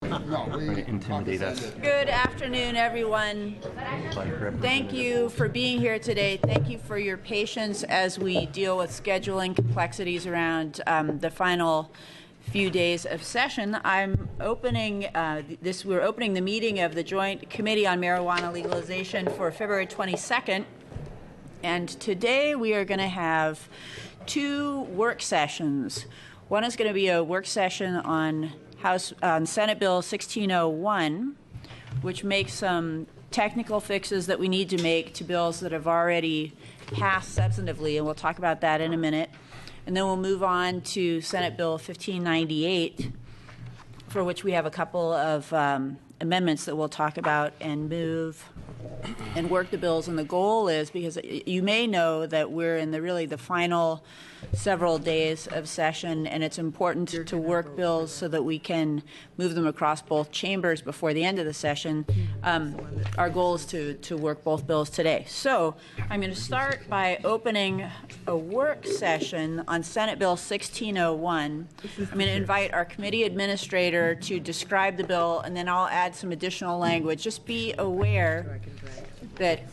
Trying to intimidate us. Good afternoon, everyone. Thank you for being here today. Thank you for your patience as we deal with scheduling complexities around the final few days of session. I'm opening we're opening the meeting of the Joint Committee on Marijuana Legalization for February 22nd. And today we are going to have two work sessions. One is going to be a work session on Senate Bill 1601, which makes some technical fixes that we need to make to bills that have already passed substantively, and we'll talk about that in a minute. And then we'll move on to Senate Bill 1598, for which we have a couple of amendments that we'll talk about and move and work the bills. And the goal is, because you may know that we're in the final several days of session, and it's important to work bills so that we can move them across both chambers before the end of the session. Our goal is to work both bills today. So I'm going to start by opening a work session on Senate Bill 1601. I'm going to invite our committee administrator to describe the bill, and then I'll add some additional language. Just be aware that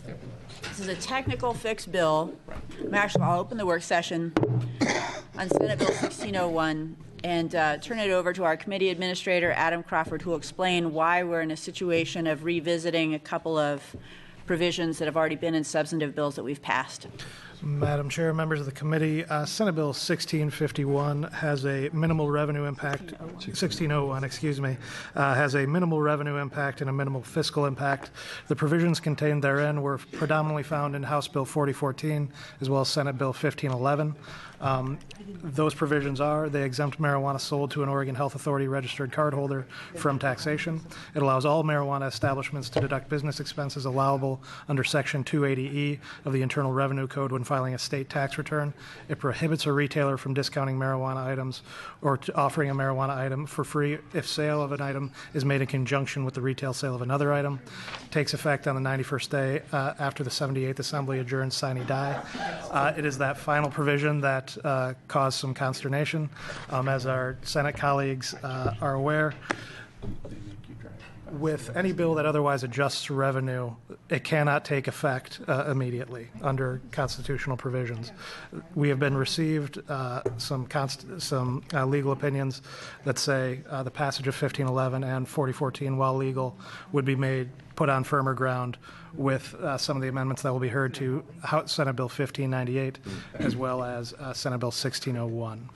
this is a technical fix bill. I'll open the work session on Senate Bill 1601 and turn it over to our committee administrator, Adam Crawford, who will explain why we're in a situation of revisiting a couple of provisions that have already been in substantive bills that we've passed. Madam Chair, members of the committee, Senate Bill 1651 has a minimal revenue impact. 1601, has a minimal revenue impact and a minimal fiscal impact. The provisions contained therein were predominantly found in House Bill 4014 as well as Senate Bill 1511. Those provisions they exempt marijuana sold to an Oregon Health Authority registered cardholder from taxation. It allows all marijuana establishments to deduct business expenses allowable under Section 280E of the Internal Revenue Code when filing a state tax return. It prohibits a retailer from discounting marijuana items or offering a marijuana item for free if sale of an item is made in conjunction with the retail sale of another item. It takes effect on the 91st day after the 78th Assembly adjourns sine die. It is that final provision that caused some consternation. As our Senate colleagues are aware, with any bill that otherwise adjusts revenue, it cannot take effect immediately under constitutional provisions. We have been received some legal opinions that say the passage of 1511 and 4014, while legal, would be put on firmer ground with some of the amendments that will be heard to Senate Bill 1598 as well as Senate Bill 1601.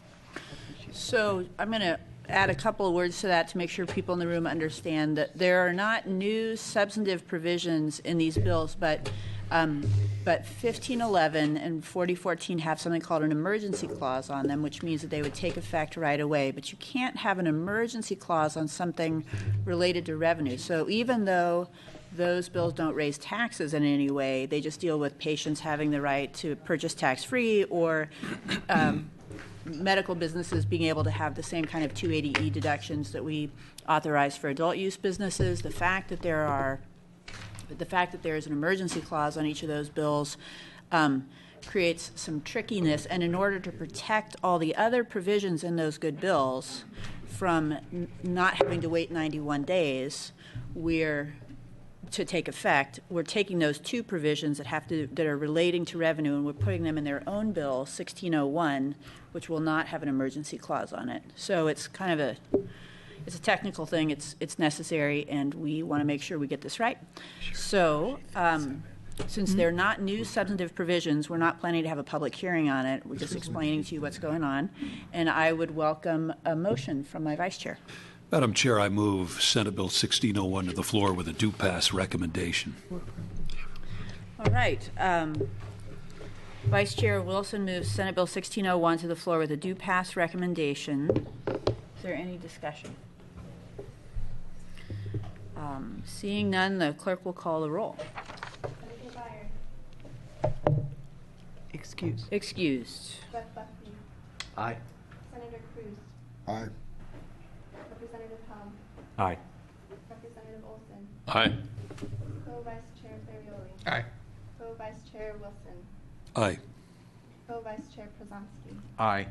So I'm going to add a couple of words to that to make sure people in the room understand that there are not new substantive provisions in these bills, but 1511 and 4014 have something called an emergency clause on them, which means that they would take effect right away. But you can't have an emergency clause on something related to revenue. So even though those bills don't raise taxes in any way, they just deal with patients having the right to purchase tax-free or medical businesses being able to have the same kind of 280E deductions that we authorize for adult use businesses. The fact that there is an emergency clause on each of those bills creates some trickiness. And in order to protect all the other provisions in those good bills from not having to wait 91 days, to take effect, we're taking those two provisions that are relating to revenue, and we're putting them in their own bill, 1601, which will not have an emergency clause on it. So it's kind of it's a technical thing. It's necessary, and we want to make sure we get this right. Sure. So since they're not new substantive provisions, we're not planning to have a public hearing on it. We're just explaining to you what's going on, and I would welcome a motion from my vice chair. Madam Chair, I move Senate Bill 1601 to the floor with a due pass recommendation. All right. Vice Chair Wilson moves Senate Bill 1601 to the floor with a due pass recommendation. Is there any discussion? Seeing none, the clerk will call the roll. Excused. Rep. Buckley. Aye. Senator Cruz. Aye. Representative Hum. Aye. Representative Olson. Aye. Co-Vice Chair Ferrioli. Aye. Co-Vice Chair Wilson. Aye. Co-Vice Chair Przomski. Aye.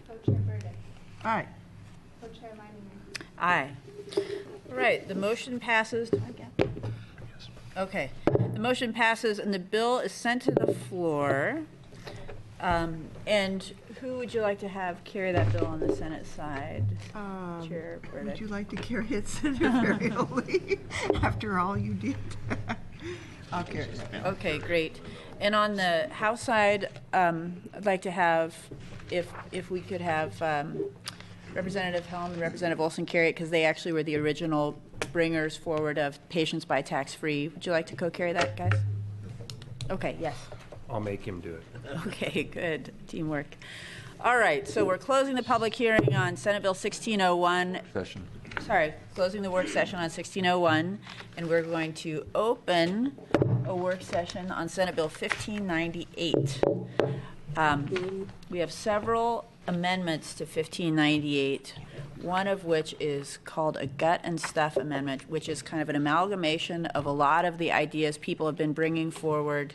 Co-Chair Burdick. Aye. Co-chair Meininger. Aye. All right, the motion passes. Do I get? Okay, the motion passes and the bill is sent to the floor. And who would you like to have carry that bill on the Senate side? Chair Burdick. Would you like to carry it, Senator Ferrioli? After all you did. I'll carry it. Okay, great. And on the House side, I'd like to have, if we could have Representative Helm and Representative Olson carry it, because they actually were the original bringers forward of patients buy tax-free. Would you like to co-carry that, guys? Okay, yes. I'll make him do it. Okay, good. Teamwork. All right, so we're closing the public hearing on Senate Bill 1601. Closing the work session on 1601, and we're going to open a work session on Senate Bill 1598. We have several amendments to 1598, one of which is called a gut and stuff amendment, which is kind of an amalgamation of a lot of the ideas people have been bringing forward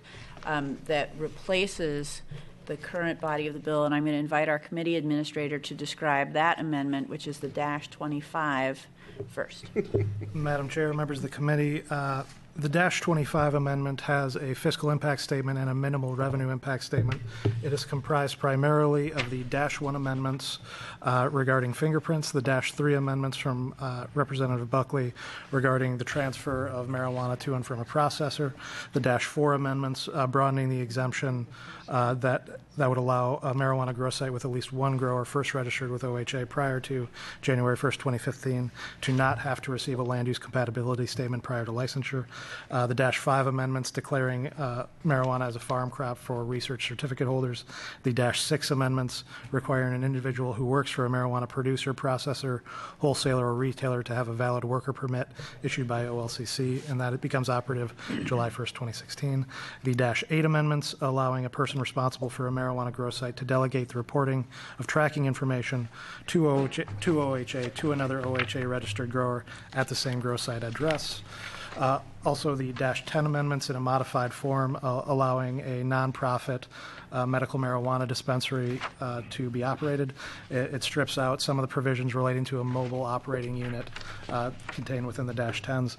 that replaces the current body of the bill. And I'm going to invite our committee administrator to describe that amendment, which is the -25 first. Madam Chair, members of the committee, the -25 amendment has a fiscal impact statement and a minimal revenue impact statement. It is comprised primarily of the -1 amendments regarding fingerprints, the -3 amendments from Representative Buckley regarding the transfer of marijuana to and from a processor, the -4 amendments broadening the exemption that would allow a marijuana grow site with at least one grower first registered with OHA prior to January 1st, 2015 to not have to receive a land use compatibility statement prior to licensure. The -5 amendments declaring marijuana as a farm crop for research certificate holders. The -6 amendments requiring an individual who works for a marijuana producer, processor, wholesaler, or retailer to have a valid worker permit issued by OLCC, and that it becomes operative July 1st, 2016. The -8 amendments allowing a person responsible for a marijuana grow site to delegate the reporting of tracking information to OHA to another OHA registered grower at the same grow site address. Also, the -10 amendments in a modified form allowing a nonprofit medical marijuana dispensary to be operated. It strips out some of the provisions relating to a mobile operating unit contained within the -10s.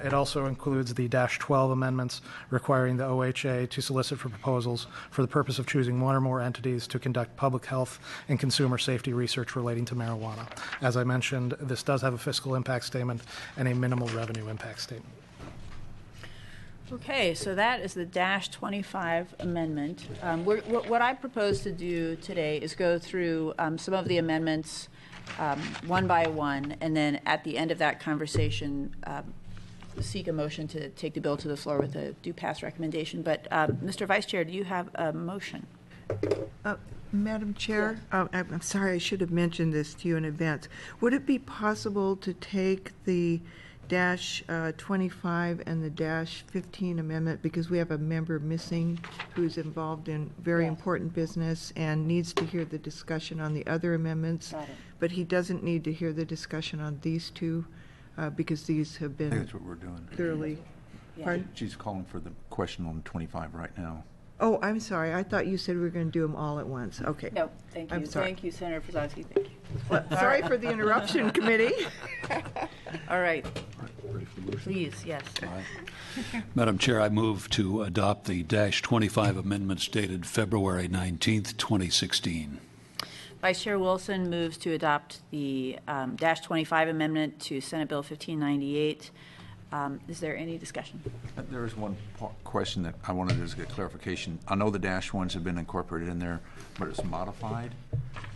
It also includes the -12 amendments requiring the OHA to solicit for proposals for the purpose of choosing one or more entities to conduct public health and consumer safety research relating to marijuana. As I mentioned, this does have a fiscal impact statement and a minimal revenue impact statement. Okay, so that is the -25 amendment. What I propose to do today is go through some of the amendments one by one, and then at the end of that conversation, seek a motion to take the bill to the floor with a do pass recommendation. But Mr. Vice Chair, do you have a motion? Madam Chair, I'm sorry, I should have mentioned this to you in advance. Would it be possible to take the -25 and the -15 amendment, because we have a member missing who's involved in very important business and needs to hear the discussion on the other amendments, but he doesn't need to hear the discussion on these two because these have I think been that's what we're doing. thoroughly. Pardon? She's calling for the question on 25 right now. Oh, I'm sorry. I thought you said we were going to do them all at once. Okay. No, thank you. I'm sorry. Thank you, Senator Przanski. Thank you. Well, sorry for the interruption, committee. All right. Ready for the motion? Please, yes. Madam Chair, I move to adopt the -25 amendments dated February 19th, 2016. Vice Chair Wilson moves to adopt the -25 amendment to Senate Bill 1598. Is there any discussion? There is one question that I wanted to get clarification. I know the -1s have been incorporated in there, but it's modified.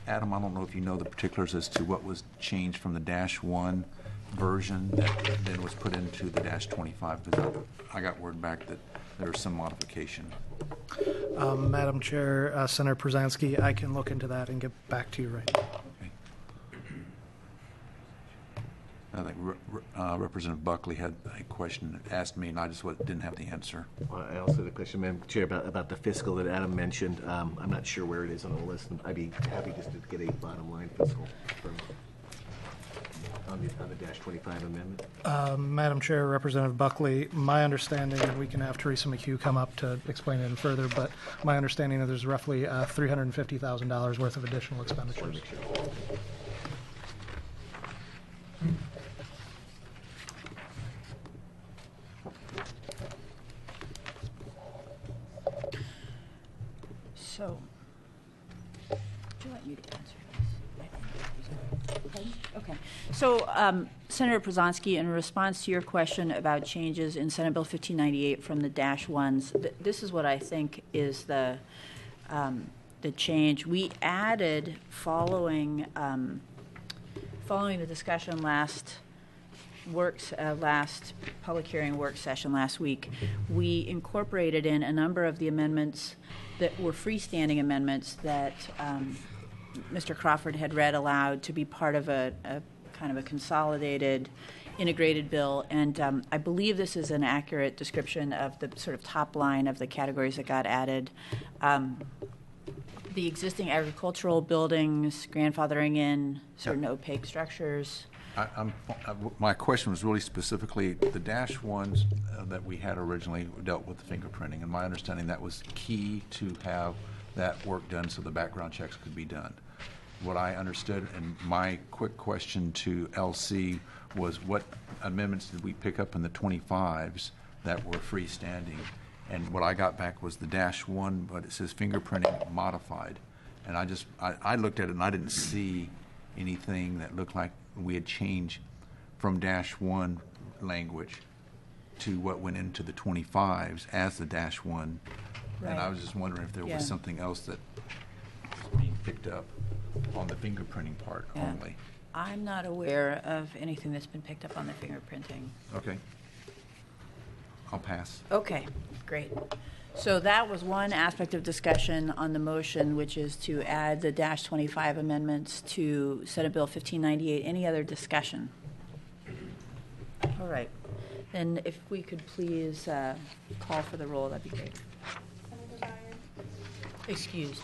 Adam, I don't know if you know the particulars as to what was changed from the -1 version that then was put into the -25, because I got word back that there was some modification. Madam Chair, Senator Przanski, I can look into that and get back to you right now. Okay. I think Representative Buckley had a question, asked me, and I just didn't have the answer. Well, I also had a question, Madam Chair, about the fiscal that Adam mentioned. I'm not sure where it is on the list. I'd be happy just to get a bottom line fiscal on the -25 amendment. Madam Chair, Representative Buckley, my understanding, and we can have Teresa McHugh come up to explain it further, but my understanding is there's roughly $350,000 worth of additional expenditures. So, would you like me to answer this? Pardon? Okay. So, Senator Przanski, in response to your question about changes in Senate Bill 1598 from the -1s, this is what I think is the change. We added, following the discussion last public hearing work session last week, we incorporated in a number of the amendments that were freestanding amendments that Mr. Crawford had read aloud to be part of a kind of a consolidated, integrated bill. And I believe this is an accurate description of the sort of top line of the categories that got added. The existing agricultural buildings, grandfathering in certain opaque structures. My question was really specifically the -1s that we had originally dealt with the fingerprinting, and my understanding that was key to have that work done so the background checks could be done. What I understood, and my quick question to LC was, what amendments did we pick up in the 25s that were freestanding? And what I got back was the -1, but it says fingerprinting modified. And I looked at it and I didn't see anything that looked like we had changed from -1 language to what went into the 25s as the -1. Right. And I was just wondering if there was something else that was being picked up on the fingerprinting part only. I'm not aware of anything that's been picked up on the fingerprinting. Okay. I'll pass. Okay, great. So that was one aspect of discussion on the motion, which is to add the -25 amendments to Senate Bill 1598. Any other discussion? All right. Then if we could please call for the roll, that'd be great. Senator Byer. Excused.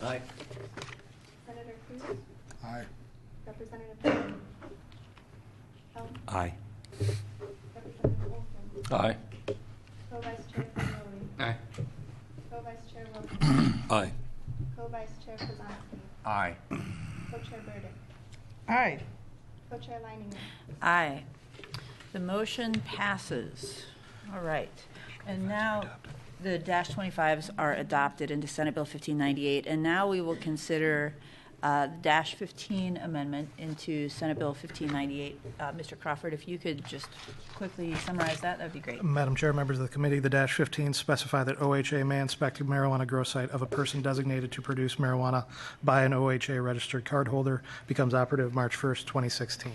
Aye. Senator Cruz. Aye. Representative Helm. Aye. Representative Olson. Aye. Co-Vice Chair Ferrioli. Aye. Co-Vice Chair Wilson. Aye. Co-Vice Chair Przanski. Aye. Co-Chair Burdick. Aye. Co-Chair Leininger. Aye. The motion passes. All right. And now the -25s are adopted into Senate Bill 1598. And now we will consider the -15 amendment into Senate Bill 1598. Mr. Crawford, if you could just quickly summarize that, that would be great. Madam Chair, members of the committee, the -15 specify that OHA may inspect a marijuana grow site of a person designated to produce marijuana by an OHA registered cardholder. Becomes operative March 1st, 2016.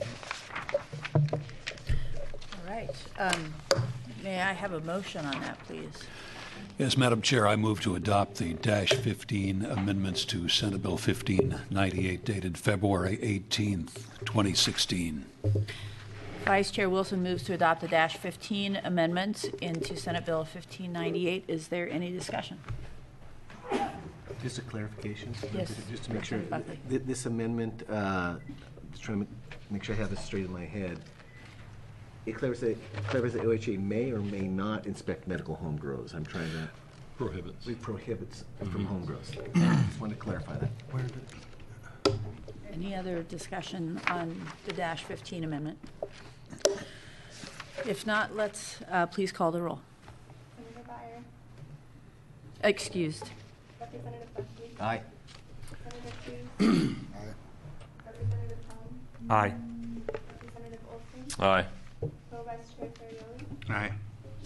All right. May I have a motion on that, please? Yes, Madam Chair, I move to adopt the -15 amendments to Senate Bill 1598 dated February 18th, 2016. Vice Chair Wilson moves to adopt the -15 amendments into Senate Bill 1598. Is there any discussion? Just a clarification? Yes. Just to make sure, Buckley. this amendment, just trying to make sure I have this straight in my head. It clarifies that OHA may or may not inspect medical home grows. I'm trying to... Prohibits. It prohibits from home grows. Just wanted to clarify that. Any other discussion on the -15 amendment? If not, let's please call the roll. Senator Byer. Excused. Representative Buckley. Aye. Senator Cruz. Representative Helm. Aye. Representative Olson. Aye. Co-Vice Chair Ferrioli. Aye.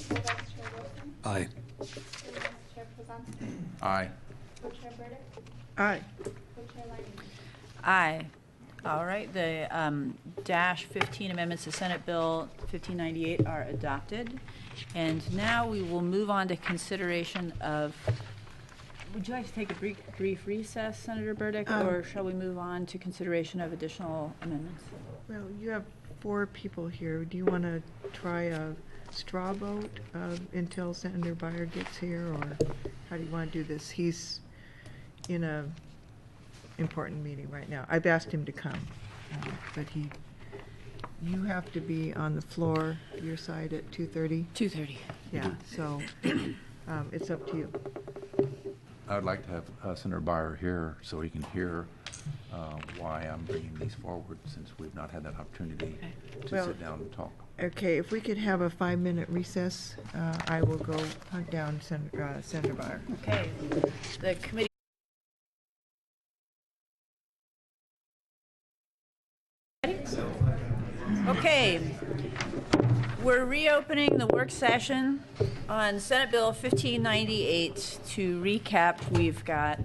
Co-Vice Chair Wilson. Aye. Co-Vice Chair Przanski. Aye. Co-Chair Burdick. Aye. Co-Chair Leininger. Aye. All right. The -15 amendments to Senate Bill 1598 are adopted. And now we will move on to consideration of... Would you like to take a brief recess, Senator Burdick, or shall we move on to consideration of additional amendments? Well, you have 4 people here. Do you want to try a straw vote until Senator Byer gets here, or how do you want to do this? He's in a important meeting right now. I've asked him to come, but you have to be on the floor, your side, at 2:30? 2:30. Yeah, so it's up to you. I would like to have Senator Byer here so he can hear why I'm bringing these forward, since we've not had that opportunity to Well, sit down and talk. Okay, if we could have a 5-minute recess, I will go hunt down Senator Byer. Okay. the committee. Okay, we're reopening the work session on Senate Bill 1598. To recap, we've got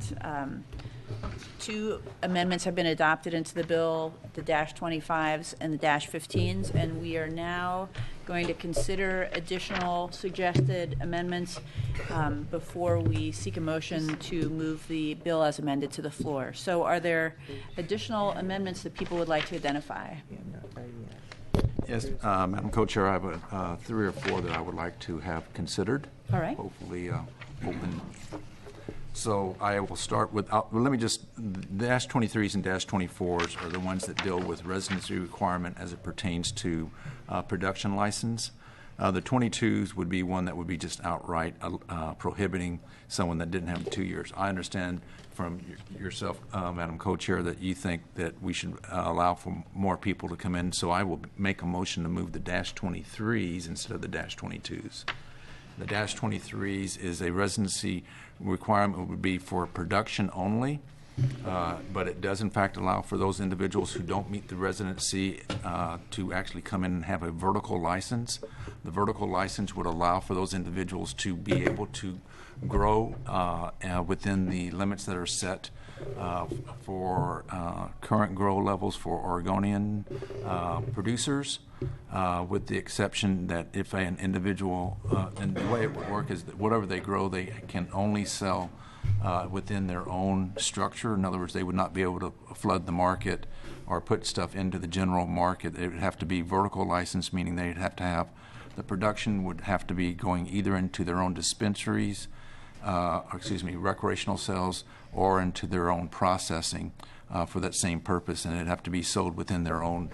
two amendments have been adopted into the bill, the -25s and the -15s, and we are now going to consider additional suggested amendments before we seek a motion to move the bill as amended to the floor. So are there additional amendments that people would like to identify? Yes, Madam Co-Chair, I have 3 or 4 that I would like to have considered. All right. Hopefully open. So I will start with, let me just, the -23s and -24s are the ones that deal with residency requirement as it pertains to production license. The 22s would be one that would be just outright prohibiting someone that didn't have 2 years. I understand from yourself, Madam Co-Chair, that you think that we should allow for more people to come in, so I will make a motion to move the -23s instead of the -22s. The -23s is a residency requirement would be for production only, but it does in fact allow for those individuals who don't meet the residency to actually come in and have a vertical license. The vertical license would allow for those individuals to be able to grow within the limits that are set for current grow levels for Oregonian producers, with the exception that if an individual, and the way it would work is that whatever they grow, they can only sell within their own structure. In other words, they would not be able to flood the market or put stuff into the general market. It would have to be vertical license, meaning they'd have to have, the production would have to be going either into their own dispensaries, recreational sales, or into their own processing for that same purpose, and it'd have to be sold within their own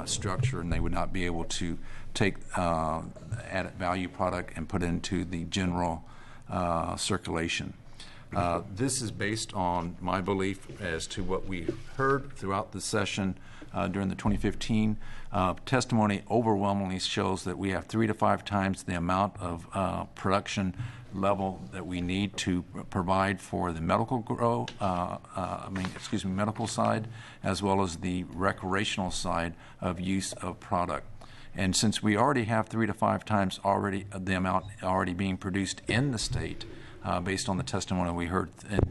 structure, and they would not be able to take added value product and put it into the general circulation. This is based on my belief as to what we heard throughout the session during the 2015 testimony. Overwhelmingly shows that we have 3 to 5 times the amount of production level that we need to provide for the medical medical side, as well as the recreational side of use of product. And since we already have 3 to 5 times already the amount already being produced in the state, based on the testimony we heard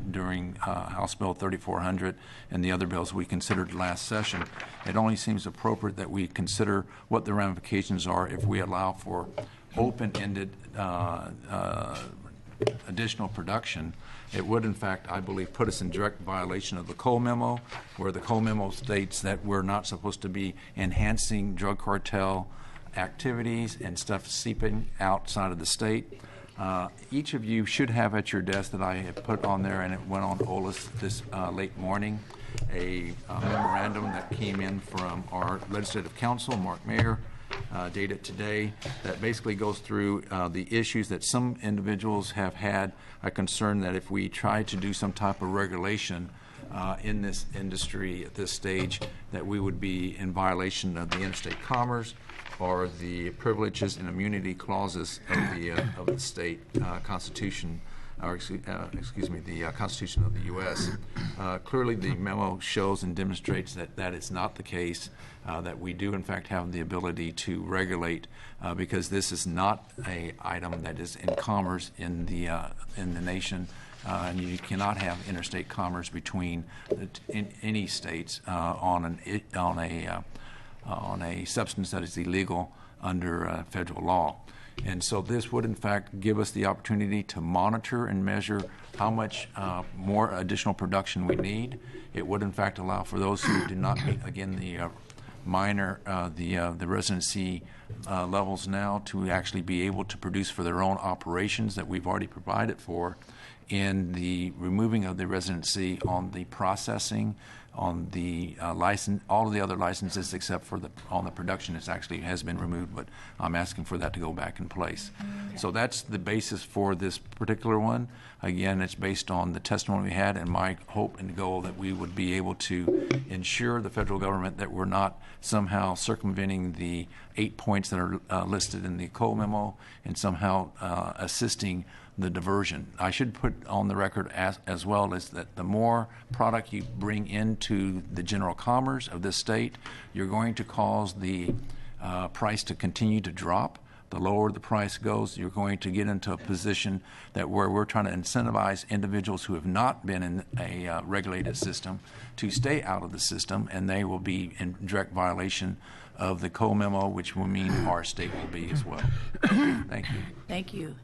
during House Bill 3400 and the other bills we considered last session, it only seems appropriate that we consider what the ramifications are if we allow for open-ended additional production. It would, in fact, I believe, put us in direct violation of the Cole Memo, where the Cole Memo states that we're not supposed to be enhancing drug cartel activities and stuff seeping outside of the state. Each of you should have at your desk that I have put on there, and it went on OLS this late morning, a memorandum that came in from our legislative counsel, Mark Mayer, dated today, that basically goes through the issues that some individuals have had a concern that if we try to do some type of regulation in this industry at this stage, that we would be in violation of the interstate commerce or the privileges and immunity clauses of the state constitution, or the Constitution of the U.S. Clearly, the memo shows and demonstrates that that is not the case, that we do, in fact, have the ability to regulate, because this is not an item that is in commerce in the nation, and you cannot have interstate commerce between any states on a substance that is illegal under federal law. And so this would, in fact, give us the opportunity to monitor and measure how much more additional production we need. It would, in fact, allow for those who do not meet, again, the the residency levels now to actually be able to produce for their own operations that we've already provided for, in the removing of the residency on the processing, on the license, all of the other licenses except for on the production has been removed, but I'm asking for that to go back in place. Okay. So that's the basis for this particular one. Again, it's based on the testimony we had, and my hope and goal that we would be able to ensure the federal government that we're not somehow circumventing the 8 points that are listed in the Cole Memo, and somehow assisting the diversion. I should put on the record as well as that the more product you bring into the general commerce of this state, you're going to cause the price to continue to drop. The lower the price goes, you're going to get into a position that where we're trying to incentivize individuals who have not been in a regulated system to stay out of the system, and they will be in direct violation of the co-memo, which will mean our state will be as well. Thank you. Thank you.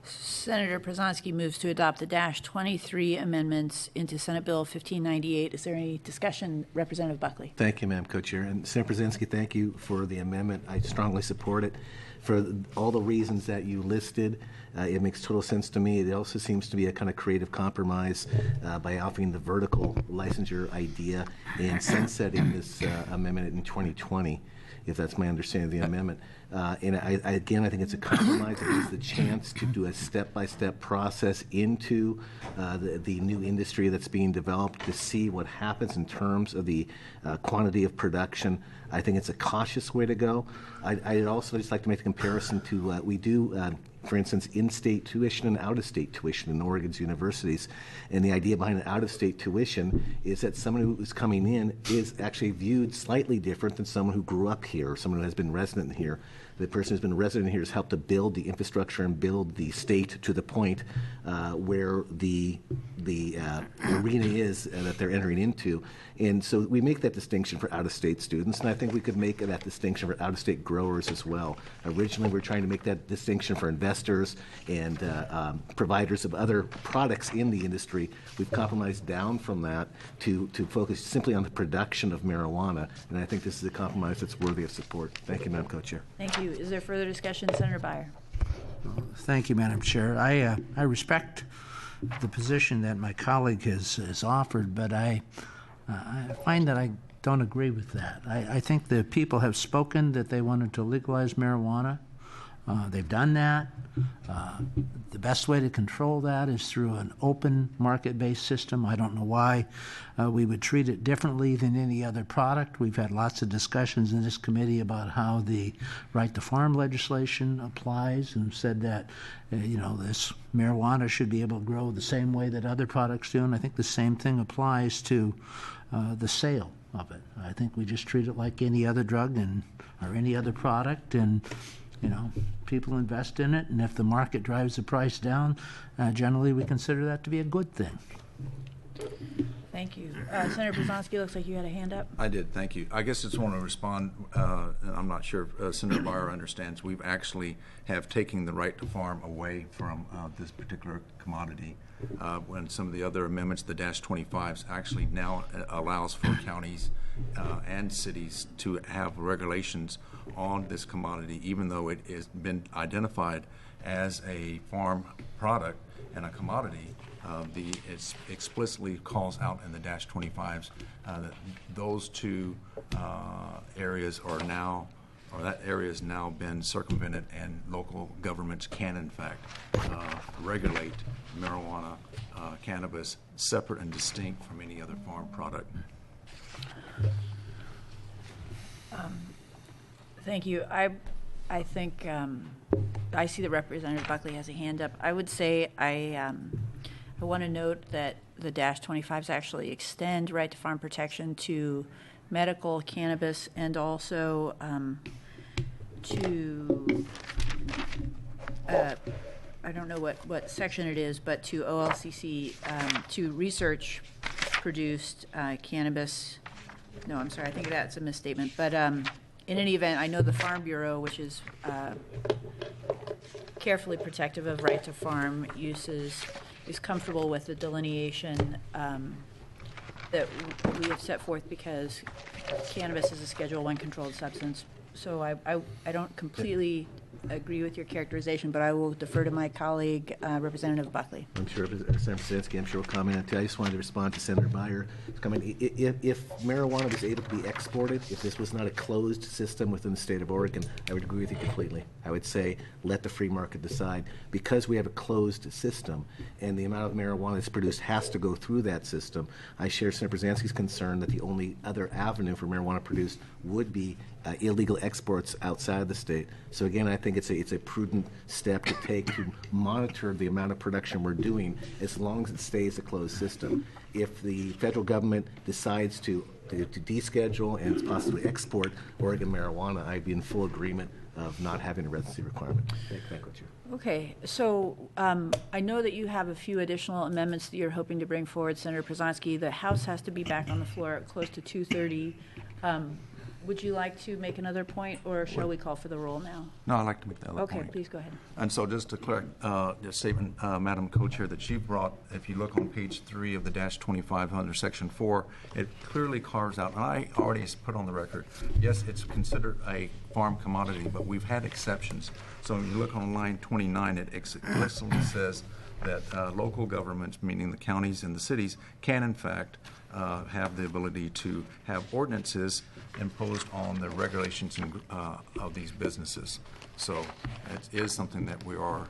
Senator Przanski moves to adopt the -23 amendments into Senate Bill 1598. Is there any discussion? Representative Buckley. Thank you, Madam Co-Chair. And Senator Brzezinski, thank you for the amendment. I strongly support it for all the reasons that you listed. It makes total sense to me. It also seems to be a kind of creative compromise by offering the vertical licensure idea and sunsetting this amendment in 2020, if that's my understanding of the amendment. And I think it's a compromise. It gives the chance to do a step-by-step process into the new industry that's being developed to see what happens in terms of the quantity of production. I think it's a cautious way to go. I'd also just like to make a comparison to we do, for instance, in-state tuition and out-of-state tuition in Oregon's universities. And the idea behind an out-of-state tuition is that someone who is coming in is actually viewed slightly different than someone who grew up here or someone who has been resident here. The person who's been resident here has helped to build the infrastructure and build the state to the point where the arena is that they're entering into. And so we make that distinction for out-of-state students, and I think we could make that distinction for out-of-state growers as well. Originally, we're trying to make that distinction for investors and providers of other products in the industry. We've compromised down from that to focus simply on the production of marijuana, and I think this is a compromise that's worthy of support. Thank you, Madam Co-Chair. Thank you. Is there further discussion? Senator Byer. Thank you, Madam Chair. I respect the position that my colleague has offered, but I find that I don't agree with that. I think the people have spoken that they wanted to legalize marijuana. They've done that. The best way to control that is through an open market-based system. I don't know why we would treat it differently than any other product. We've had lots of discussions in this committee about how the right to farm legislation applies, and said that this marijuana should be able to grow the same way that other products do, and I think the same thing applies to the sale of it. I think we just treat it like any other drug or any other product, and people invest in it, and if the market drives the price down, generally we consider that to be a good thing. Thank you. Senator Przanski, looks like you had a hand up. I did, thank you. I guess I just want to respond, and I'm not sure if Senator Byer understands. We've actually have taken the right to farm away from this particular commodity. When some of the other amendments, the -25s, actually now allows for counties and cities to have regulations on this commodity, even though it has been identified as a farm product and a commodity. It explicitly calls out in the -25s that those two areas are now, or that area has now been circumvented, and local governments can in fact regulate marijuana, cannabis, separate and distinct from any other farm product. Thank you. I think I see that Representative Buckley has a hand up. I would say I want to note that the -25s actually extend right to farm protection to medical cannabis, and also to I don't know what section it is, but to OLCC, to research produced cannabis. No, I'm sorry, I think that's a misstatement. But in any event, I know the Farm Bureau, which is carefully protective of right to farm uses, is comfortable with the delineation that we have set forth, because cannabis is a Schedule I controlled substance. So I don't completely agree with your characterization, but I will defer to my colleague, Representative Buckley. I'm sure Senator Brzezinski, I'm sure will comment on it. I just wanted to respond to Senator Byer. If marijuana was able to be exported, if this was not a closed system within the state of Oregon, I would agree with you completely. I would say let the free market decide. Because we have a closed system and the amount of marijuana that's produced has to go through that system, I share Senator Brzezinski's concern that the only other avenue for marijuana produced would be illegal exports outside of the state. So again, I think think it's a prudent step to take to monitor the amount of production we're doing as long as it stays a closed system. If the federal government decides to deschedule and possibly export Oregon marijuana, I'd be in full agreement of not having a residency requirement. Thank you, Chair. Okay, so I know that you have a few additional amendments that you're hoping to bring forward, Senator Przanski. The House has to be back on the floor at close to 2:30. Would you like to make another point, or shall we call for the roll now? No, I'd like to make that other point. Okay, please go ahead. And so just to correct the statement, Madam Co-Chair, that you brought, if you look on page 3 of the -25 under section 4, it clearly carves out, and I already put on the record, yes, it's considered a farm commodity, but we've had exceptions. So when you look on line 29, it explicitly says that local governments, meaning the counties and the cities, can in fact have the ability to have ordinances imposed on the regulations of these businesses. So it is something that we are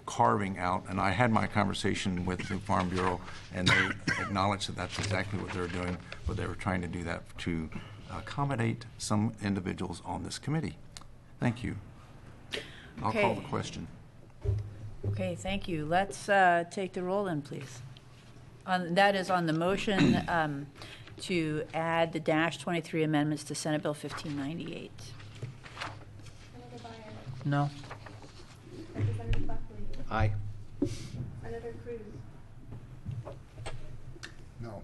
carving out. And I had my conversation with the Farm Bureau, and they acknowledged that that's exactly what they're doing, but they were trying to do that to accommodate some individuals on this committee. Thank you. I'll call the question. Okay, thank you. Let's take the roll then, please. That is on the motion to add the -23 amendments to Senate Bill 1598. Senator Byer. No. Representative Buckley. Aye. Senator Cruz. No.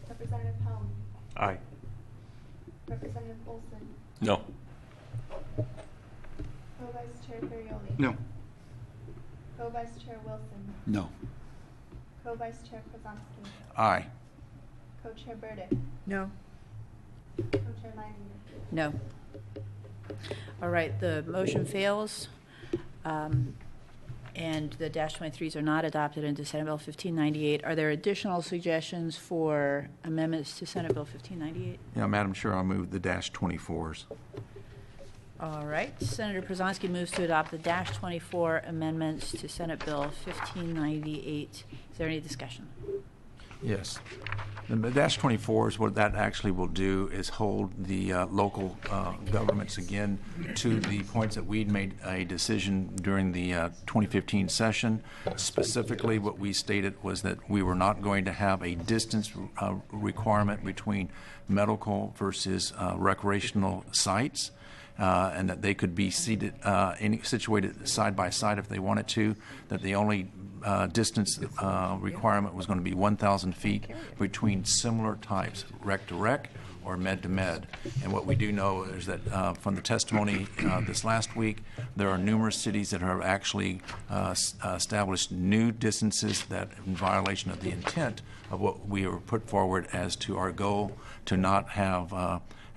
Representative Helm. Aye. Representative Olson. No. Co-Vice Chair Ferrioli. No. Co-Vice Chair Wilson. No. Co-Vice Chair Przanski. Aye. Co-Chair Burdick. No. Co-Chair Leininger. No. All right, the motion fails, and the -23s are not adopted into Senate Bill 1598. Are there additional suggestions for amendments to Senate Bill 1598? Yeah, Madam Chair, I'll move the -24s. All right, Senator Przanski moves to adopt the -24 amendments to Senate Bill 1598. Is there any discussion? Yes. The -24s, what that actually will do is hold the local governments again to the points that we'd made a decision during the 2015 session. Specifically, what we stated was that we were not going to have a distance requirement between medical versus recreational sites. And that they could be situated side by side if they wanted to, that the only distance requirement was going to be 1,000 feet between similar types, rec to rec or med to med. And what we do know is that from the testimony this last week, there are numerous cities that have actually established new distances that in violation of the intent of what we were put forward as to our goal to not have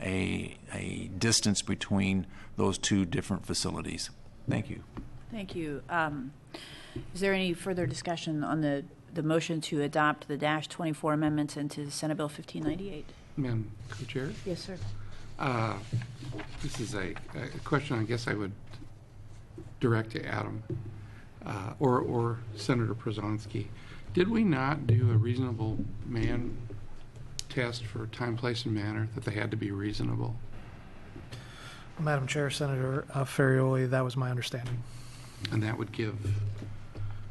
a distance between those two different facilities. Thank you. Thank you. Is there any further discussion on the motion to adopt the -24 amendments into Senate Bill 1598? Madam Co-Chair, Yes, sir. this is a question I guess I would direct to Adam or Senator Przanski. Did we not do a reasonable man test for time, place, and manner, that they had to be reasonable? Madam Chair, Senator Ferrioli, that was my understanding. And that would give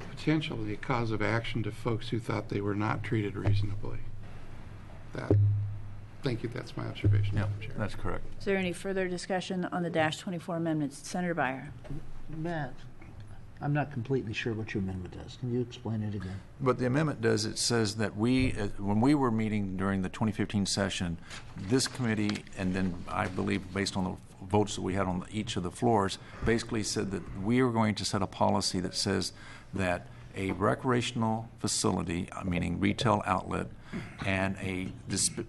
potentially a cause of action to folks who thought they were not treated reasonably. Thank you. That's my observation, Madam Chair. That's correct. Is there any further discussion on the -24 amendments? Senator Byer. Matt, I'm not completely sure what your amendment does. Can you explain it again? What the amendment does, it says that when we were meeting during the 2015 session, this committee, and then I believe based on the votes that we had on each of the floors, basically said that we are going to set a policy that says that a recreational facility, meaning retail outlet, and a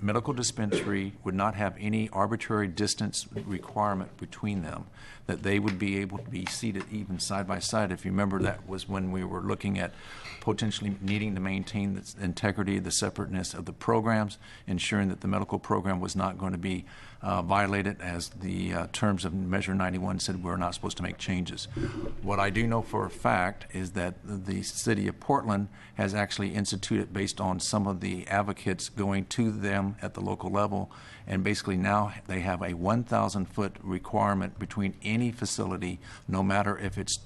medical dispensary would not have any arbitrary distance requirement between them, that they would be able to be seated even side by side. If you remember, that was when we were looking at potentially needing to maintain the integrity, the separateness of the programs, ensuring that the medical program was not going to be violated, as the terms of Measure 91 said we're not supposed to make changes. What I do know for a fact is that the city of Portland has actually instituted, based on some of the advocates going to them at the local level, and basically now they have a 1,000-foot requirement between any facility, no matter if it's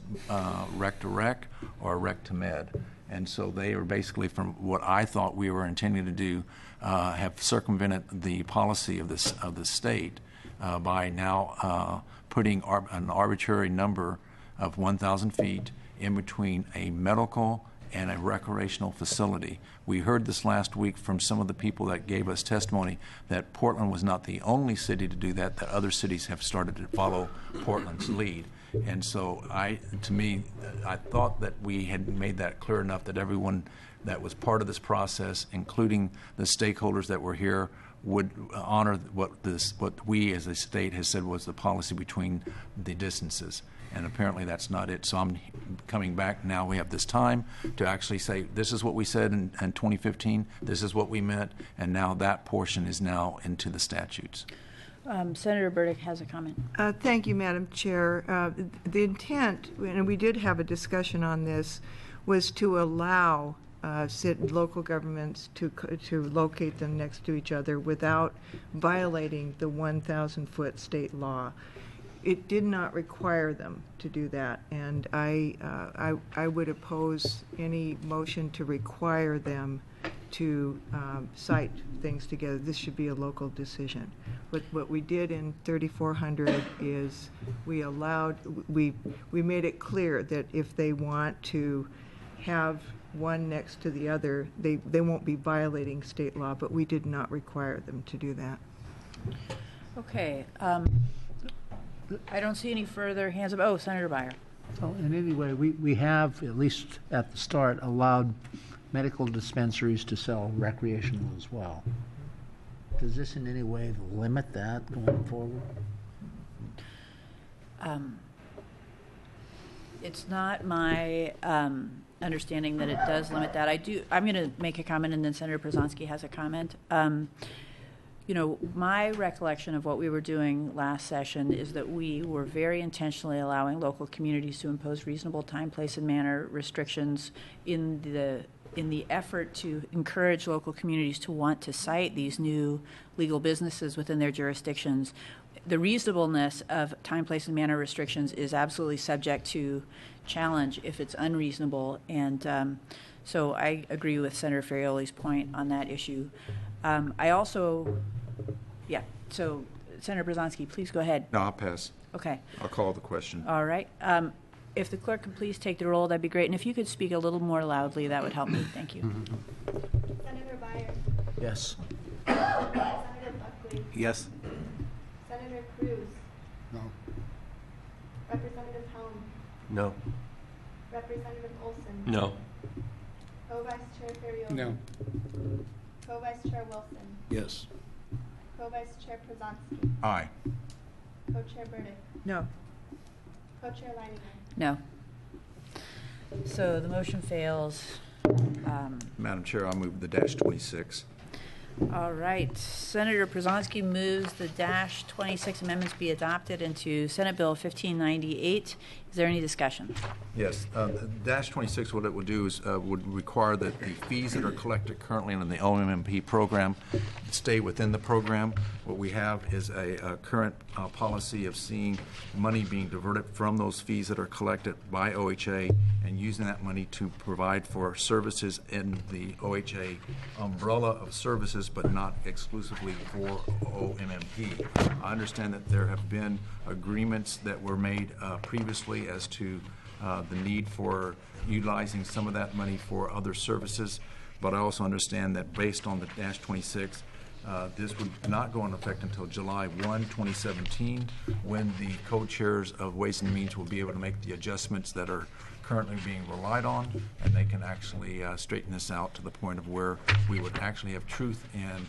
rec to rec or rec to med. And so they are basically, from what I thought we were intending to do, have circumvented the policy of the state by now putting an arbitrary number of 1,000 feet in between a medical and a recreational facility. We heard this last week from some of the people that gave us testimony that Portland was not the only city to do that, that other cities have started to follow Portland's lead. And so I thought that we had made that clear enough that everyone that was part of this process, including the stakeholders that were here, would honor what we as a state has said was the policy between the distances. And apparently that's not it. So I'm coming back now. We have this time to actually say this is what we said in 2015, this is what we meant, and now that portion is now into the statutes. Senator Burdick has a comment. Thank you, Madam Chair. The intent, and we did have a discussion on this, was to allow local governments to locate them next to each other without violating the 1,000-foot state law. It did not require them to do that, and I would oppose any motion to require them to cite things together. This should be a local decision. But what we did in 3400 is we made it clear that if they want to have one next to the other, they won't be violating state law, but we did not require them to do that. Okay. I don't see any further hands up. Oh, Senator Beyer. So in any way, we have, at least at the start, allowed medical dispensaries to sell recreational as well. Does this in any way limit that going forward? It's not my understanding that it does limit that. I'm going to make a comment, and then Senator Przanski has a comment. My recollection of what we were doing last session is that we were very intentionally allowing local communities to impose reasonable time, place, and manner restrictions in the effort to encourage local communities to want to cite these new legal businesses within their jurisdictions. The reasonableness of time, place, and manner restrictions is absolutely subject to challenge if it's unreasonable, and so I agree with Senator Ferrioli's point on that issue. So Senator Przanski, please go ahead. No, I'll pass. Okay. I'll call the question. All right. If the clerk could please take the roll, that'd be great. And if you could speak a little more loudly, that would help me. Thank you. Senator Beyer. Yes. Senator Buckley. Yes. Senator Cruz. No. Representative Helm. No. Representative Olson. No. Co-Vice Chair Ferrioli. No. Co-Vice Chair Wilson. Yes. Co-Vice Chair Przanski. Aye. Co-Chair Burdick. No. Co-Chair Leininger. No. So the motion fails. Madam Chair, I'll move the -26. All right. Senator Przanski moves the -26 amendments be adopted into Senate Bill 1598. Is there any discussion? Yes. -26, what it would do is would require that the fees that are collected currently in the OMMP program stay within the program. What we have is a current policy of seeing money being diverted from those fees that are collected by OHA and using that money to provide for services in the OHA umbrella of services, but not exclusively for OMMP. I understand that there have been agreements that were made previously as to the need for utilizing some of that money for other services, but I also understand that based on the -26, this would not go into effect until July 1, 2017, when the co-chairs of Ways and Means will be able to make the adjustments that are currently being relied on, and they can actually straighten this out to the point of where we would actually have truth and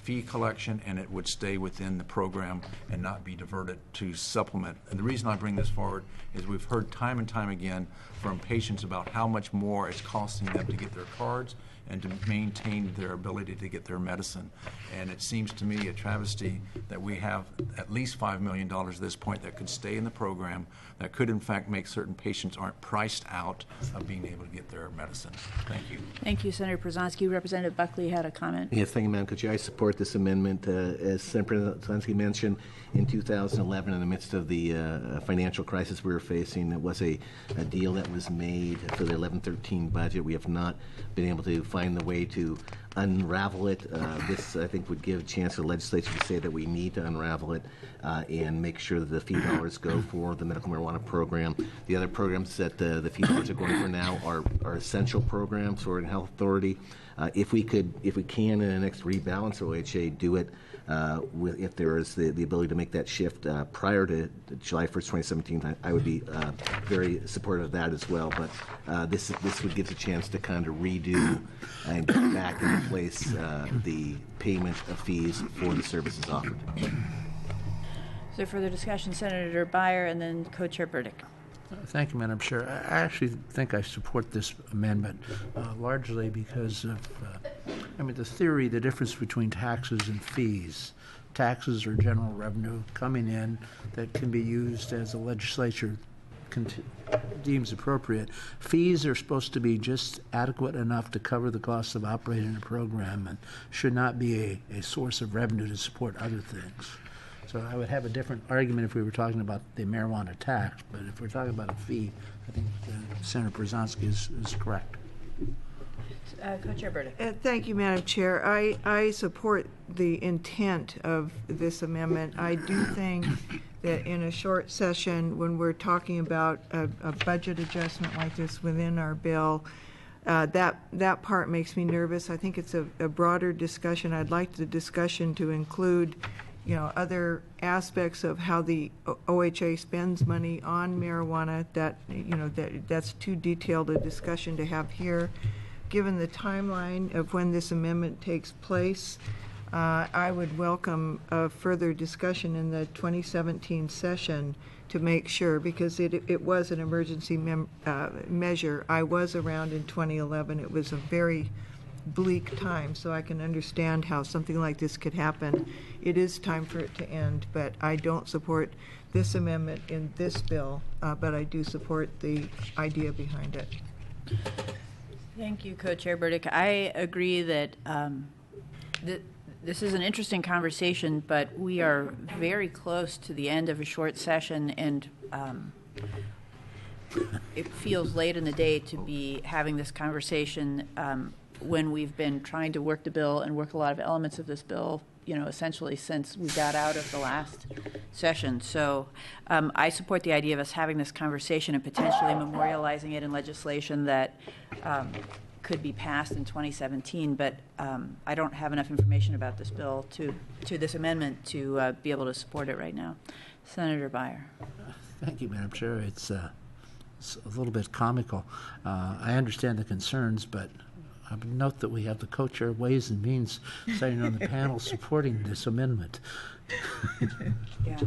fee collection, and it would stay within the program and not be diverted to supplement. And the reason I bring this forward is we've heard time and time again from patients about how much more it's costing them to get their cards and to maintain their ability to get their medicine. And it seems to me a travesty that we have at least $5 million at this point that could stay in the program, that could in fact make certain patients aren't priced out of being able to get their medicine. Thank you. Thank you, Senator Przanski. Representative Buckley had a comment. Yes, thank you, Madam Co-Chair. I support this amendment. As Senator Przanski mentioned, in 2011, in the midst of the financial crisis we were facing, it was a deal that was made for the 11-13 budget. We have not been able to find the way to unravel it. This, I think, would give a chance for the legislature to say that we need to unravel it and make sure that the fee dollars go for the medical marijuana program. The other programs that the fee dollars are going for now are essential programs for Oregon Health Authority. If we can, in the next rebalance OHA, do it if there is the ability to make that shift prior to July 1st, 2017, I would be very supportive of that as well. But this would give us a chance to kind of redo and get back into place the payment of fees for the services offered. Is there further discussion? Senator Byer and then Co-Chair Burdick. Thank you, Madam Chair. I actually think I support this amendment largely because of, the theory, the difference between taxes and fees. Taxes are general revenue coming in that can be used as the legislature deems appropriate. Fees are supposed to be just adequate enough to cover the cost of operating a program and should not be a source of revenue to support other things. So I would have a different argument if we were talking about the marijuana tax, but if we're talking about a fee, I think Senator Przanski is correct. Co-Chair Burdick. Thank you, Madam Chair. I support the intent of this amendment. I do think that in a short session, when we're talking about a budget adjustment like this within our bill, that part makes me nervous. I think it's a broader discussion. I'd like the discussion to include other aspects of how the OHA spends money on marijuana. That's too detailed a discussion to have here. Given the timeline of when this amendment takes place, I would welcome a further discussion in the 2017 session to make sure, because it was an emergency measure. I was around in 2011. It was a very bleak time, so I can understand how something like this could happen. It is time for it to end, but I don't support this amendment in this bill, but I do support the idea behind it. Thank you, Co-Chair Burdick. I agree that this is an interesting conversation, but we are very close to the end of a short session, and it feels late in the day to be having this conversation when we've been trying to work the bill and work a lot of elements of this bill, essentially since we got out of the last session. So I support the idea of us having this conversation and potentially memorializing it in legislation that could be passed in 2017, but I don't have enough information about this bill to this amendment to be able to support it right now. Senator Byer. Thank you, Madam Chair. It's a little bit comical. I understand the concerns, but I would note that we have the co-chair of Ways and Means sitting on the panel supporting this amendment. Yeah.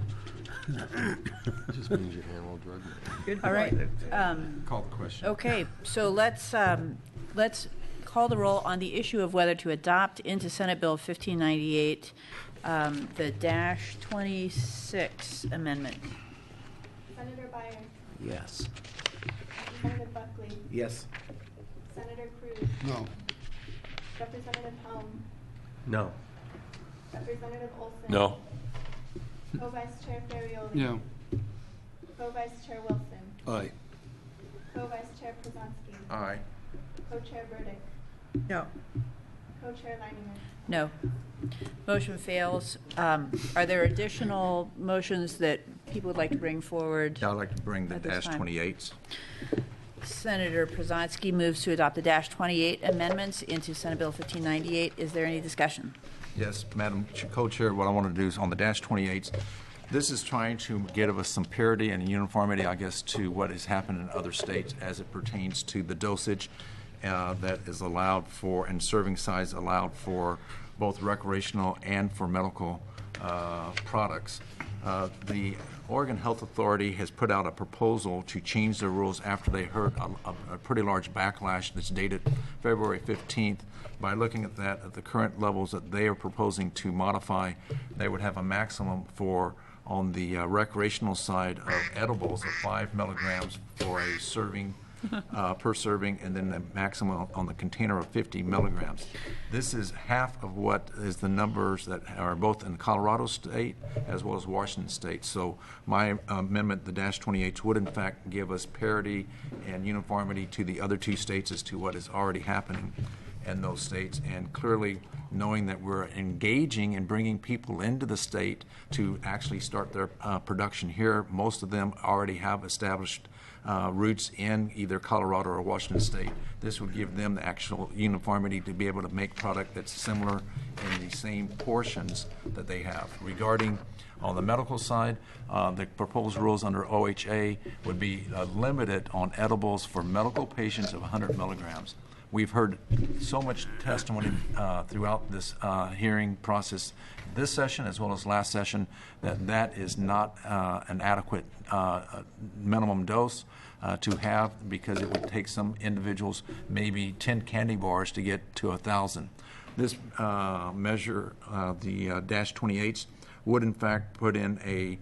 Just means you handle drug. Good All right. Call the question. Okay, so let's call the roll on the issue of whether to adopt into Senate Bill 1598 the -26 amendment. Senator Byer. Yes. Representative Buckley. Yes. Senator Cruz. No. Representative Helm. No. Representative Olson. No. Co-Vice Chair Ferrioli. No. Co-Vice Chair Wilson. Aye. Co-Vice Chair Przanski. Aye. Co-Chair Burdick. No. Co-Chair Leininger. No. Motion fails. Are there additional motions that people would like to bring forward? I'd like to bring the At this time. -28s. Senator Przanski moves to adopt the -28 amendments into Senate Bill 1598. Is there any discussion? Yes, Madam Co-Chair, what I want to do is on the -28s, this is trying to give us some parity and uniformity, I guess, to what has happened in other states as it pertains to the dosage. that is allowed for, and serving size allowed for both recreational and for medical products. The Oregon Health Authority has put out a proposal to change the rules after they heard a pretty large backlash that's dated February 15th. By looking at that, at the current levels that they are proposing to modify, they would have a maximum for, on the recreational side of edibles, of 5 milligrams for a serving, per serving, and then the maximum on the container of 50 milligrams. This is half of what is the numbers that are both in Colorado State as well as Washington State. So my amendment, the -28, would in fact give us parity and uniformity to the other 2 states as to what is already happening in those states, and clearly knowing that we're engaging and bringing people into the state to actually start their production here. Most of them already have established roots in either Colorado or Washington State. This would give them the actual uniformity to be able to make product that's similar in the same portions that they have. Regarding on the medical side, the proposed rules under OHA would be limited on edibles for medical patients of 100 milligrams. We've heard so much testimony throughout this hearing process, this session as well as last session, that is not an adequate minimum dose to have, because it would take some individuals maybe 10 candy bars to get to 1,000. This measure, the -28s, would in fact put in a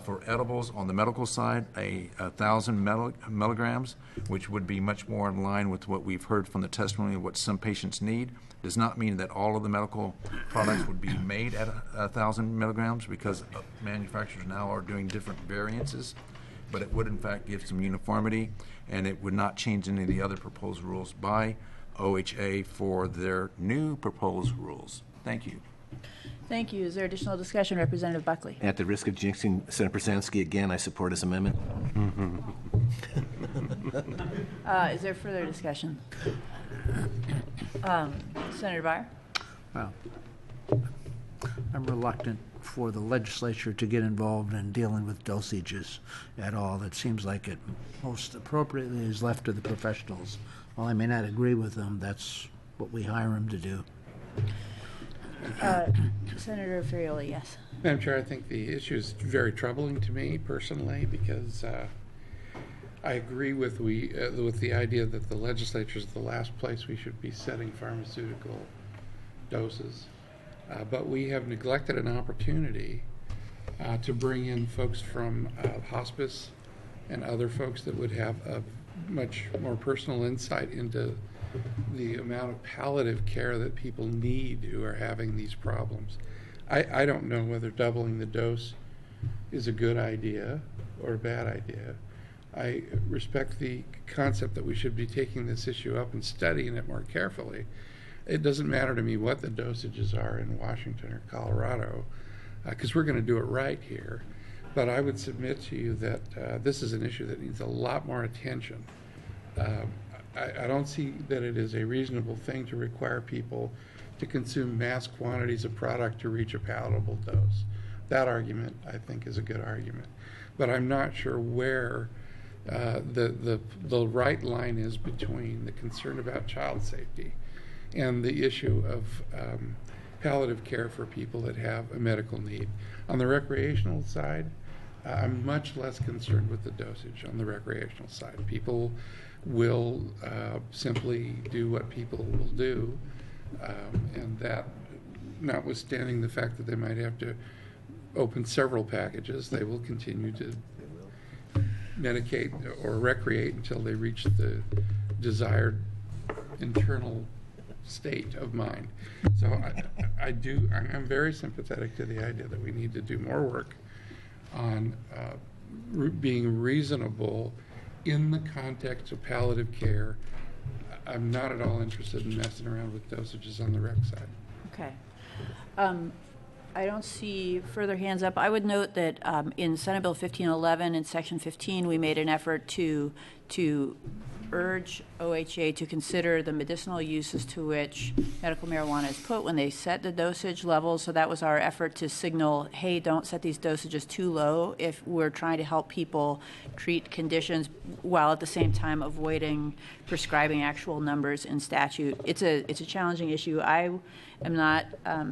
for edibles on the medical side, 1,000 milligrams, which would be much more in line with what we've heard from the testimony of what some patients need. Does not mean that all of the medical products would be made at 1,000 milligrams, because manufacturers now are doing different variances, but it would in fact give some uniformity, and it would not change any of the other proposed rules by OHA for their new proposed rules. Thank you. Thank you. Is there additional discussion? Representative Buckley. At the risk of jinxing Senator Brzezinski again, I support his amendment. Is there further discussion? Senator Byer? Well, I'm reluctant for the legislature to get involved in dealing with dosages at all. It seems like it most appropriately is left to the professionals. While I may not agree with them, that's what we hire them to do. Senator Ferrioli, yes. Madam Chair, I think the issue is very troubling to me personally, because I agree with the idea that the legislature is the last place we should be setting pharmaceutical doses. But we have neglected an opportunity to bring in folks from hospice and other folks that would have a much more personal insight into the amount of palliative care that people need who are having these problems. I don't know whether doubling the dose is a good idea or a bad idea. I respect the concept that we should be taking this issue up and studying it more carefully. It doesn't matter to me what the dosages are in Washington or Colorado, because we're going to do it right here. But I would submit to you that this is an issue that needs a lot more attention. I don't see that it is a reasonable thing to require people to consume mass quantities of product to reach a palatable dose. That argument, I think, is a good argument. But I'm not sure where the right line is between the concern about child safety and the issue of palliative care for people that have a medical need. On the recreational side, I'm much less concerned with the dosage on the recreational side. People will simply do what people will do, and that, notwithstanding the fact that they might have to open several packages, they will continue to medicate or recreate until they reach the desired internal state of mind. So I'm very sympathetic to the idea that we need to do more work on being reasonable in the context of palliative care. I'm not at all interested in messing around with dosages on the rec side. Okay. I don't see further hands up. I would note that in Senate Bill 1511 in Section 15, we made an effort to to urge OHA to consider the medicinal uses to which medical marijuana is put when they set the dosage levels. So that was our effort to signal, hey, don't set these dosages too low if we're trying to help people treat conditions while at the same time avoiding prescribing actual numbers in statute. It's a challenging issue. I am not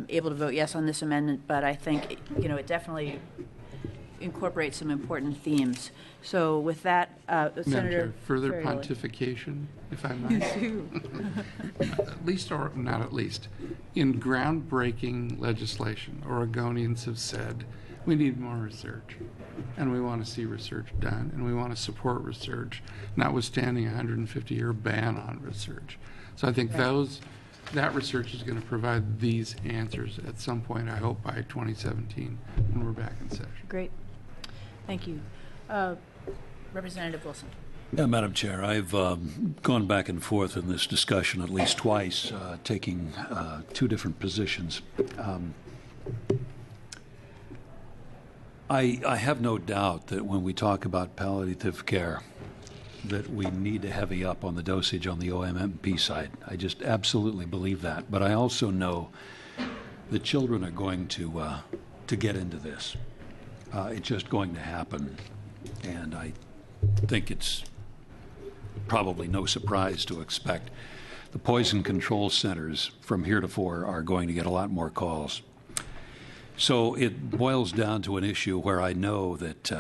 able to vote yes on this amendment, but I think it definitely incorporates some important themes. So with that, Madam Senator Chair, further Ferrioli. pontification, if I might. At least, or not at least, in groundbreaking legislation, Oregonians have said, we need more research, and we want to see research done, and we want to support research, notwithstanding a 150-year ban on research. So I think that research is going to provide these answers at some point, I hope by 2017, when we're back in session. Great. Thank you. Representative Wilson. Yeah, Madam Chair, I've gone back and forth in this discussion at least twice, taking two different positions. I have no doubt that when we talk about palliative care, that we need to heavy up on the dosage on the OMMP side. I just absolutely believe that. But I also know that children are going to get into this. It's just going to happen. And I think it's probably no surprise to expect the poison control centers from heretofore are going to get a lot more calls. So it boils down to an issue where I know that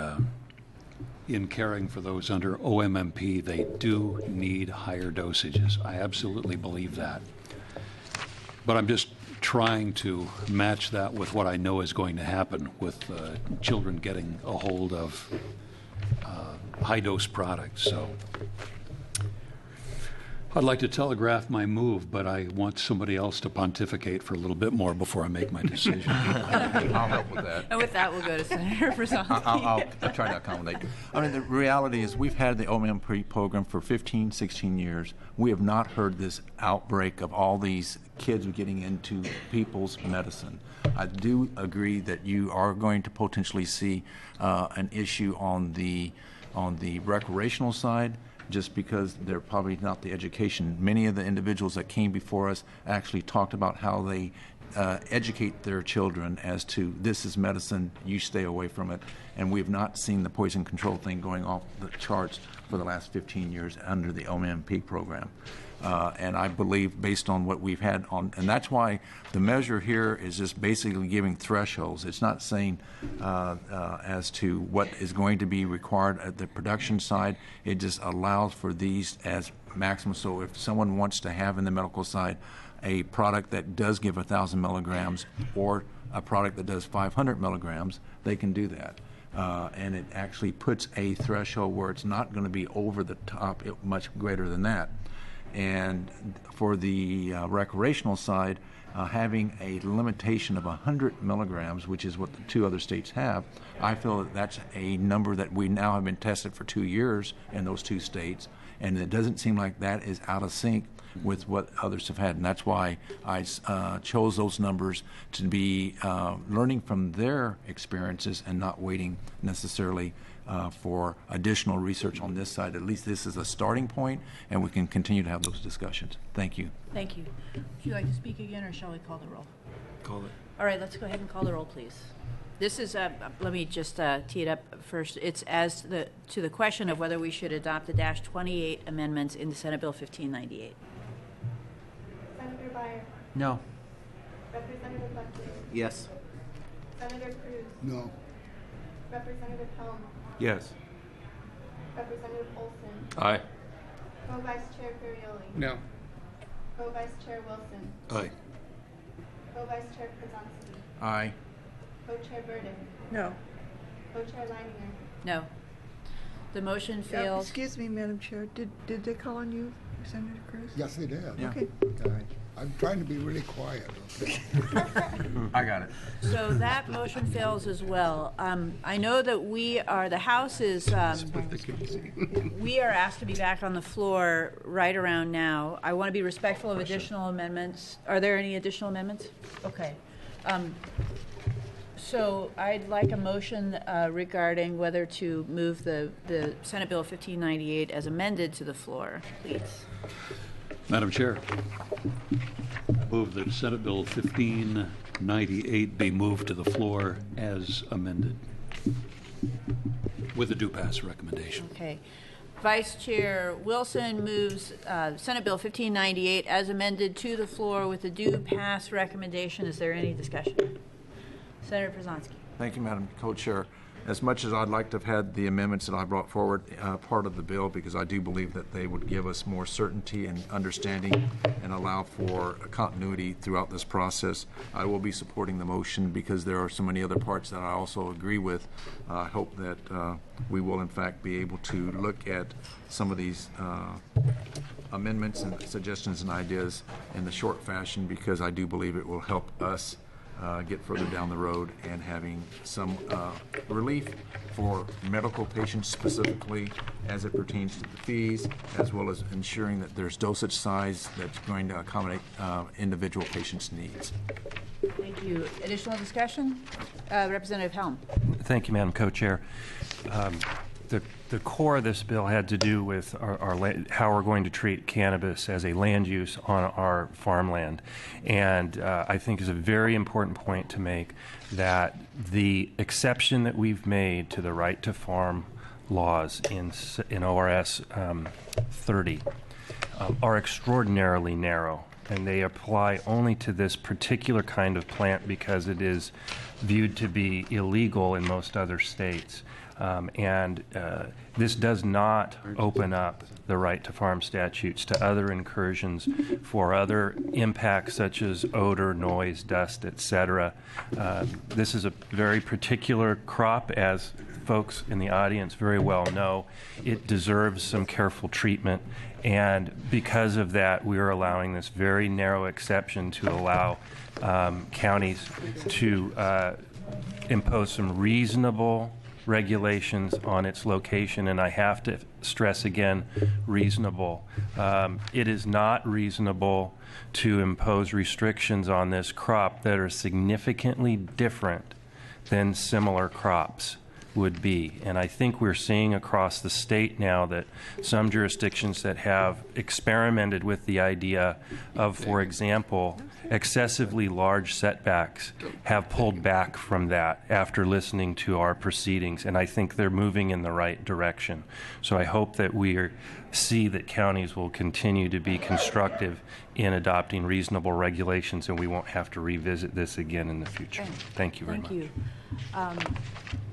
in caring for those under OMMP, they do need higher dosages. I absolutely believe that. But I'm just trying to match that with what I know is going to happen with children getting a hold of high-dose products. So I'd like to telegraph my move, but I want somebody else to pontificate for a little bit more before I make my decision. I'll help with that. And with that, we'll go to Senator Brzezinski. I'll try to accommodate. I mean, the reality is we've had the OMMP program for 15, 16 years. We have not heard this outbreak of all these kids getting into people's medicine. I do agree that you are going to potentially see an issue on the recreational side, just because they're probably not the education. Many of the individuals that came before us actually talked about how they educate their children as to this is medicine, you stay away from it. And we've not seen the poison control thing going off the charts for the last 15 years under the OMMP program. And I believe based on what we've had on, and that's why the measure here is just basically giving thresholds. It's not saying as to what is going to be required at the production side. It just allows for these as maximum. So if someone wants to have in the medical side a product that does give 1,000 milligrams or a product that does 500 milligrams, they can do that. And it actually puts a threshold where it's not going to be over the top, much greater than that. And for the recreational side, having a limitation of 100 milligrams, which is what the two other states have, I feel that that's a number that we now have been tested for 2 years in those two states, and it doesn't seem like that is out of sync with what others have had. And that's why I chose those numbers to be learning from their experiences and not waiting necessarily for additional research on this side. At least this is a starting point, and we can continue to have those discussions. Thank you. Thank you. Would you like to speak again, or shall we call the roll? Call it. All right, let's go ahead and call the roll, please. This is, let me just tee it up first. It's as to the question of whether we should adopt the -28 amendments in the Senate Bill 1598. Senator Byer. No. Representative Buckley. Yes. Senator Cruz. No. Representative Helm. Yes. Representative Olson. Aye. Co-Vice Chair Ferrioli. No. Co-Vice Chair Wilson. Aye. Co-Vice Chair Przanski. Aye. Co-Chair Burdick. No. Co-Chair Leininger. No. The motion fails. Excuse me, Madam Chair, did they call on you, Senator Cruz? Yes, they did. Yeah. Okay. I'm trying to be really quiet, okay? I got it. So that motion fails as well. I know that the House is, we are asked to be back on the floor right around now. I want to be respectful of additional amendments. Are there any additional amendments? Okay. So I'd like a motion regarding whether to move the Senate Bill 1598 as amended to the floor, please. Madam Chair, I move that Senate Bill 1598 be moved to the floor as amended with a due pass recommendation. Okay. Vice Chair Wilson moves Senate Bill 1598 as amended to the floor with a due pass recommendation. Is there any discussion? Senator Przanski. Thank you, Madam Co-Chair. As much as I'd like to have had the amendments that I brought forward part of the bill, because I do believe that they would give us more certainty and understanding and allow for a continuity throughout this process, I will be supporting the motion because there are so many other parts that I also agree with. I hope that we will, in fact, be able to look at some of these amendments and suggestions and ideas in the short fashion, because I do believe it will help us get further down the road and having some relief for medical patients specifically as it pertains to the fees, as well as ensuring that there's dosage size that's going to accommodate individual patients' needs. Thank you. Additional discussion? Representative Helm. Thank you, Madam Co-Chair. The core of this bill had to do with how we're going to treat cannabis as a land use on our farmland. And I think is a very important point to make that the exception that we've made to the right to farm laws in ORS 30 are extraordinarily narrow. And they apply only to this particular kind of plant because it is viewed to be illegal in most other states. This does not open up the right to farm statutes to other incursions for other impacts such as odor, noise, dust, etc. This is a very particular crop, as folks in the audience very well know. It deserves some careful treatment, and because of that, we are allowing this very narrow exception to allow counties to impose some reasonable regulations on its location, and I have to stress again, reasonable. It is not reasonable to impose restrictions on this crop that are significantly different than similar crops would be. And I think we're seeing across the state now that some jurisdictions that have experimented with the idea of, for example, excessively large setbacks have pulled back from that after listening to our proceedings, and I think they're moving in the right direction. So I hope that we see that counties will continue to be constructive in adopting reasonable regulations, and we won't have to revisit this again in the future. Thank you very much. Thank you.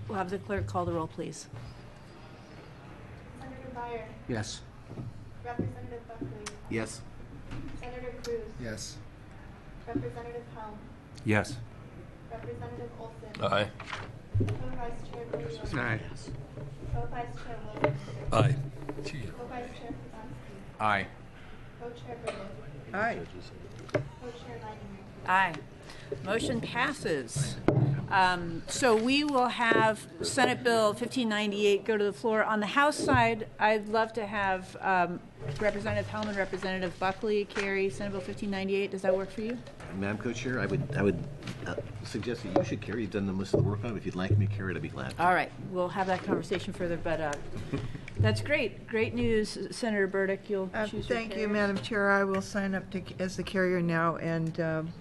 We'll have the clerk call the roll, please. Senator Byer. Yes. Representative Buckley. Yes. Senator Cruz. Yes. Representative Helm. Yes. Representative Olson. Aye. Co-Vice Chair Williams. Aye. Co-Vice Chair Wilson. Aye. Co-Vice Chair Przanski. Aye. Co-Chair Burdick. Aye. Co-Chair Leininger. Aye. Motion passes. So we will have Senate Bill 1598 go to the floor. On the House side, I'd love to have Representative Helm and Representative Buckley carry Senate Bill 1598. Does that work for you? Madam Co-Chair, I would suggest that you should carry. You've done the most of the work on it. If you'd like me to carry it, I'd be glad to. All right. We'll have that conversation further, but that's great. Great news. Senator Burdick, you'll choose your Thank you, carrier. Madam Chair. I will sign up as the carrier now and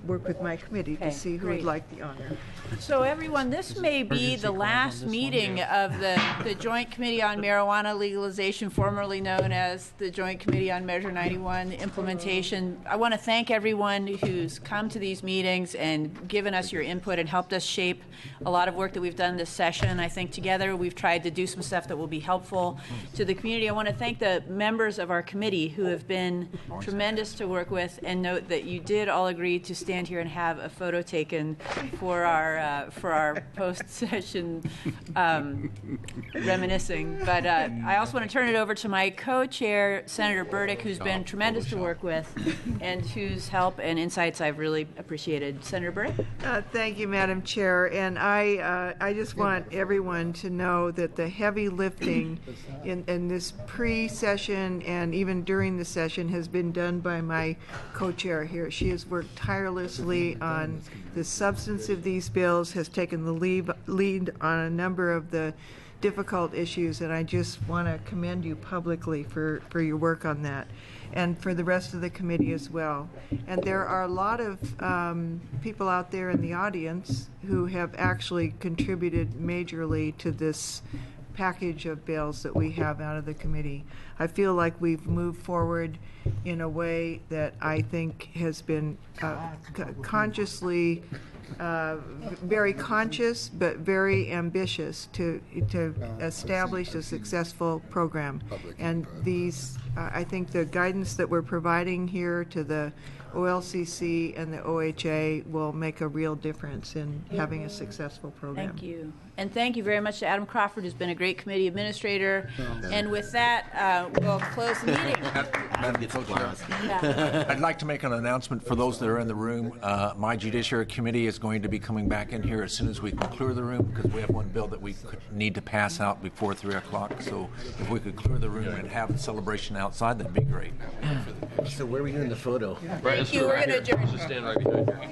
work with my committee Okay, to see who great. would like the honor. So everyone, this may be the last meeting of the Joint Committee on Marijuana Legalization, formerly known as the Joint Committee on Measure 91 Implementation. I want to thank everyone who's come to these meetings and given us your input and helped us shape a lot of work that we've done this session. I think together we've tried to do some stuff that will be helpful to the community. I want to thank the members of our committee who have been tremendous to work with, and note that you did all agree to stand here and have a photo taken for our post-session reminiscing. But I also want to turn it over to my co-chair, Senator Burdick, who's been tremendous to work with and whose help and insights I've really appreciated. Senator Burdick? Thank you, Madam Chair. And I just want everyone to know that the heavy lifting in and this pre-session and even during the session has been done by my co-chair here. She has worked tirelessly on the substance of these bills, has taken the lead on a number of the difficult issues, and I just want to commend you publicly for your work on that, and for the rest of the committee as well. And there are a lot of people out there in the audience who have actually contributed majorly to this package of bills that we have out of the committee. I feel like we've moved forward in a way that I think has been consciously very conscious but very ambitious to establish a successful program. And these, I think the guidance that we're providing here to the OLCC and the OHA will make a real difference in having a successful program. Thank you. And thank you very much to Adam Crawford, who's been a great committee administrator. And with that, we'll close the meeting. Madam Co-Chair, I'd like to make an announcement for those that are in the room. My Judiciary Committee is going to be coming back in here as soon as we can clear the room, because we have one bill that we need to pass out before 3 o'clock. So if we could clear the room and have the celebration outside, that'd be great. So where are we doing the photo? Thank you. We're going to adjourn. Just stand right behind you.